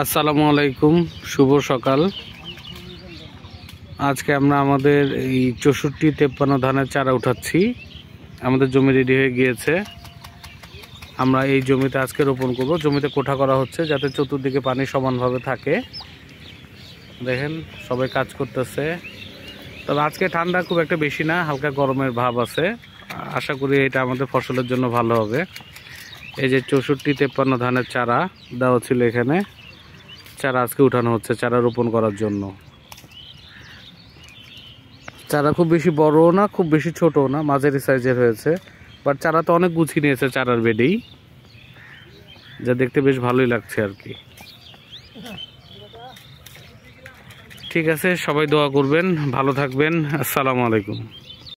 আসসালামু আলাইকুম, শুভ সকাল। আজকে আমরা আমাদের এই 64-53 ধানের চারা উঠাচ্ছি। আমাদের জমি রেডি হয়ে গিয়েছে। আমরা এই জমিতে আজকে রোপণ করব। জমিতে কোঠা করা হচ্ছে যাতে চতুর্দিকে পানি সমানভাবে থাকে। দেখেন সবাই কাজ করতেছে। তবে আজকে ঠান্ডা খুব একটা বেশি না, হালকা গরমের ভাব আছে। আশা করি এটা আমাদের ফসলের জন্য ভালো হবে। এই যে 64-53 ধানের চারা দেওয়া ছিল এখানে, চারা আজকে উঠানো হচ্ছে চারা রোপণ করার জন্য। চারা খুব বেশি বড়ও না, খুব বেশি ছোটও না, মাঝারি সাইজের হয়েছে। বাট চারা তো অনেক গুছিয়ে নিয়েছে চারার বেডেই, যা দেখতে বেশ ভালোই লাগছে আর কি। ঠিক আছে, সবাই দোয়া করবেন, ভালো থাকবেন। আসসালামু আলাইকুম।